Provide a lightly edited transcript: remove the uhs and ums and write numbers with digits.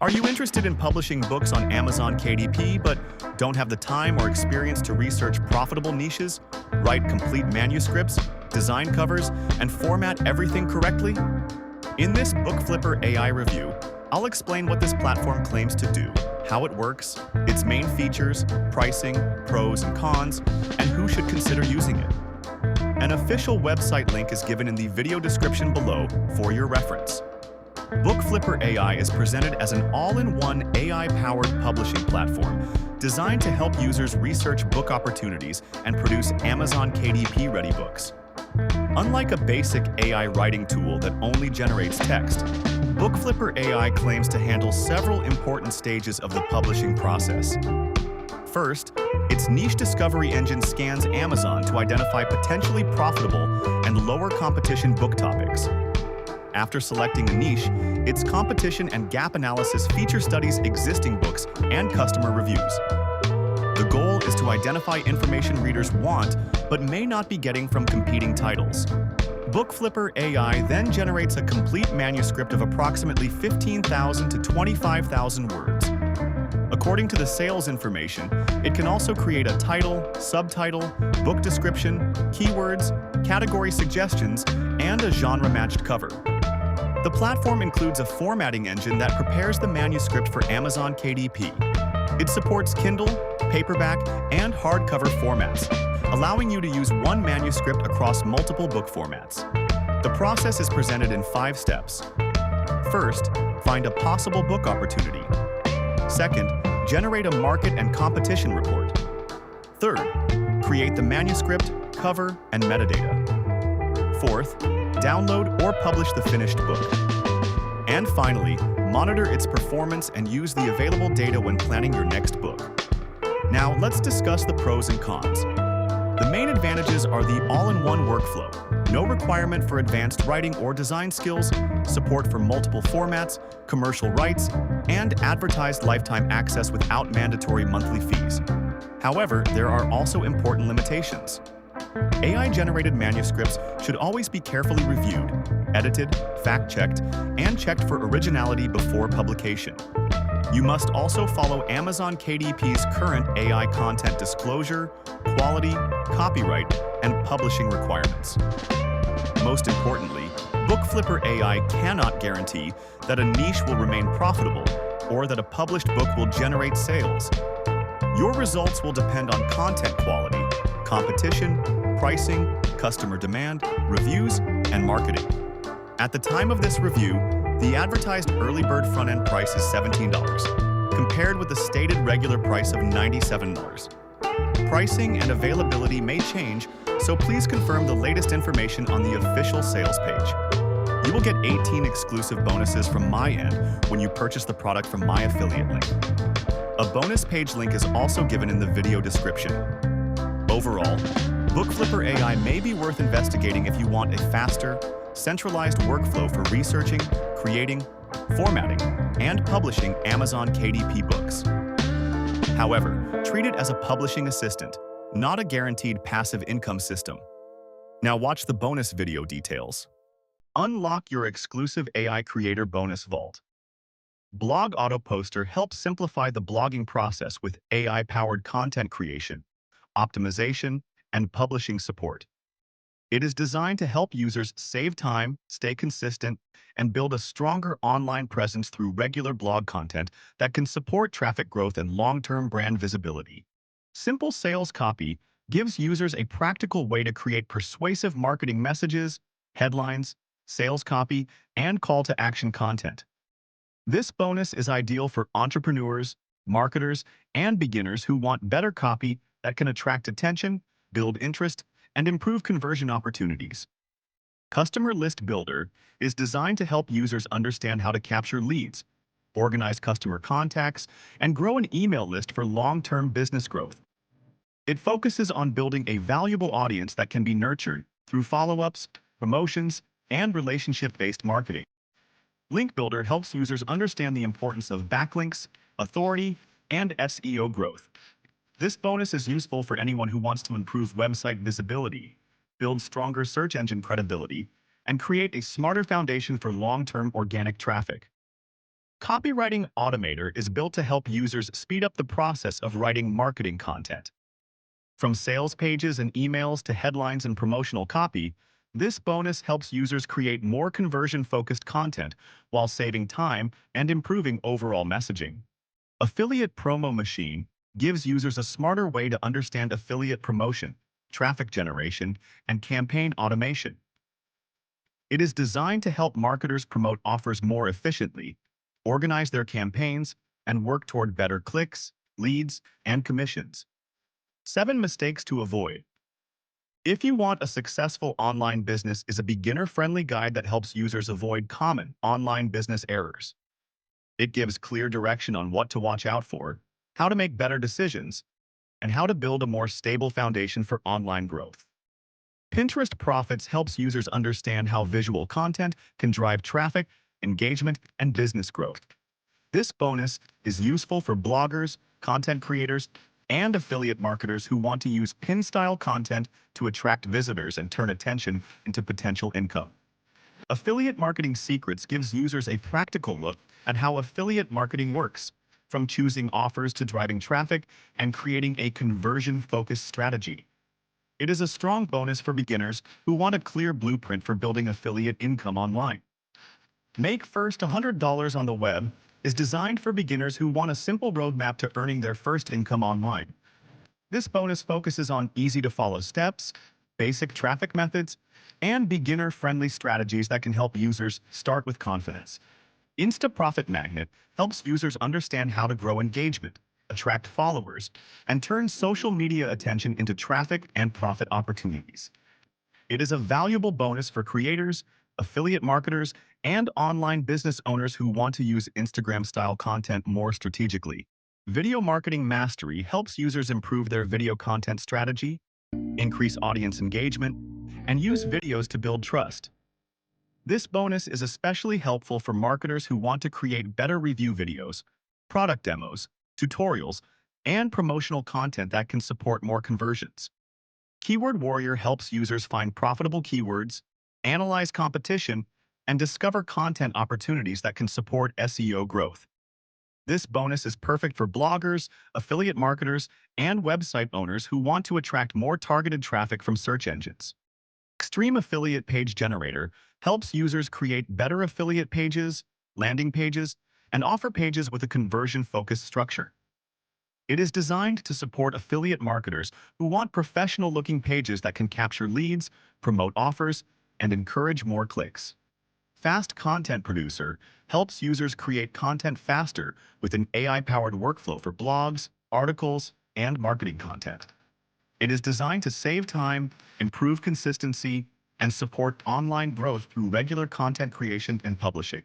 Are you interested in publishing books on Amazon KDP but don't have the time or experience to research profitable niches, write complete manuscripts, design covers, and format everything correctly? In this BookFlipper AI review, I'll explain what this platform claims to do, how it works, its main features, pricing, pros and cons, and who should consider using it. An official website link is given in the video description below for your reference. BookFlipper AI is presented as an all-in-one AI-powered publishing platform designed to help users research book opportunities and produce Amazon KDP-ready books. Unlike a basic AI writing tool that only generates text, BookFlipper AI claims to handle several important stages of the publishing process. First, its niche discovery engine scans Amazon to identify potentially profitable and lower competition book topics. After selecting a niche, its competition and gap analysis feature studies existing books and customer reviews. The goal is to identify information readers want but may not be getting from competing titles. BookFlipper AI then generates a complete manuscript of approximately 15,000 to 25,000 words. According to the sales information, it can also create a title, subtitle, book description, keywords, category suggestions, and a genre-matched cover. The platform includes a formatting engine that prepares the manuscript for Amazon KDP. It supports Kindle, paperback, and hardcover formats, allowing you to use one manuscript across multiple book formats. The process is presented in 5 steps. First, find a possible book opportunity. Second, generate a market and competition report. Third, create the manuscript, cover, and metadata. Fourth, download or publish the finished book. And finally, monitor its performance and use the available data when planning your next book. Now, let's discuss the pros and cons. The main advantages are the all-in-one workflow, no requirement for advanced writing or design skills, support for multiple formats, commercial rights, and advertised lifetime access without mandatory monthly fees. However, there are also important limitations. AI-generated manuscripts should always be carefully reviewed, edited, fact-checked, and checked for originality before publication. You must also follow Amazon KDP's current AI content disclosure, quality, copyright, and publishing requirements. Most importantly, BookFlipper AI cannot guarantee that a niche will remain profitable or that a published book will generate sales. Your results will depend on content quality, competition, pricing, customer demand, reviews, and marketing. At the time of this review, the advertised early bird front-end price is $17, compared with the stated regular price of $97. Pricing and availability may change, so please confirm the latest information on the official sales page. You will get 18 exclusive bonuses from my end when you purchase the product from my affiliate link. A bonus page link is also given in the video description. Overall, BookFlipper AI may be worth investigating if you want a faster, centralized workflow for researching, creating, formatting, and publishing Amazon KDP books. However, treat it as a publishing assistant, not a guaranteed passive income system. Now watch the bonus video details. Unlock your exclusive AI Creator Bonus Vault. Blog Auto Poster helps simplify the blogging process with AI-powered content creation, optimization, and publishing support. It is designed to help users save time, stay consistent, and build a stronger online presence through regular blog content that can support traffic growth and long-term brand visibility. Simple sales copy gives users a practical way to create persuasive marketing messages, headlines, sales copy, and call-to-action content. This bonus is ideal for entrepreneurs, marketers, and beginners who want better copy that can attract attention, build interest, and improve conversion opportunities. Customer List Builder is designed to help users understand how to capture leads, organize customer contacts, and grow an email list for long-term business growth. It focuses on building a valuable audience that can be nurtured through follow-ups, promotions, and relationship-based marketing. Link Builder helps users understand the importance of backlinks, authority, and SEO growth. This bonus is useful for anyone who wants to improve website visibility, build stronger search engine credibility, and create a smarter foundation for long-term organic traffic. Copywriting Automator is built to help users speed up the process of writing marketing content. From sales pages and emails to headlines and promotional copy, this bonus helps users create more conversion-focused content while saving time and improving overall messaging. Affiliate Promo Machine gives users a smarter way to understand affiliate promotion, traffic generation, and campaign automation. It is designed to help marketers promote offers more efficiently, organize their campaigns, and work toward better clicks, leads, and commissions. 7 mistakes to avoid. If you want a successful online business is a beginner-friendly guide that helps users avoid common online business errors. It gives clear direction on what to watch out for, how to make better decisions, and how to build a more stable foundation for online growth. Pinterest Profits helps users understand how visual content can drive traffic, engagement, and business growth. This bonus is useful for bloggers, content creators, and affiliate marketers who want to use pin-style content to attract visitors and turn attention into potential income. Affiliate Marketing Secrets gives users a practical look at how affiliate marketing works, from choosing offers to driving traffic and creating a conversion-focused strategy. It is a strong bonus for beginners who want a clear blueprint for building affiliate income online. Make First $100 on the web is designed for beginners who want a simple roadmap to earning their first income online. This bonus focuses on easy-to-follow steps, basic traffic methods, and beginner-friendly strategies that can help users start with confidence. Insta Profit Magnet helps users understand how to grow engagement, attract followers, and turn social media attention into traffic and profit opportunities. It is a valuable bonus for creators, affiliate marketers, and online business owners who want to use Instagram-style content more strategically. Video Marketing Mastery helps users improve their video content strategy, increase audience engagement, and use videos to build trust. This bonus is especially helpful for marketers who want to create better review videos, product demos, tutorials, and promotional content that can support more conversions. Keyword Warrior helps users find profitable keywords, analyze competition, and discover content opportunities that can support SEO growth. This bonus is perfect for bloggers, affiliate marketers, and website owners who want to attract more targeted traffic from search engines. Extreme Affiliate Page Generator helps users create better affiliate pages, landing pages, and offer pages with a conversion-focused structure. It is designed to support affiliate marketers who want professional-looking pages that can capture leads, promote offers, and encourage more clicks. Fast Content Producer helps users create content faster with an AI-powered workflow for blogs, articles, and marketing content. It is designed to save time, improve consistency, and support online growth through regular content creation and publishing.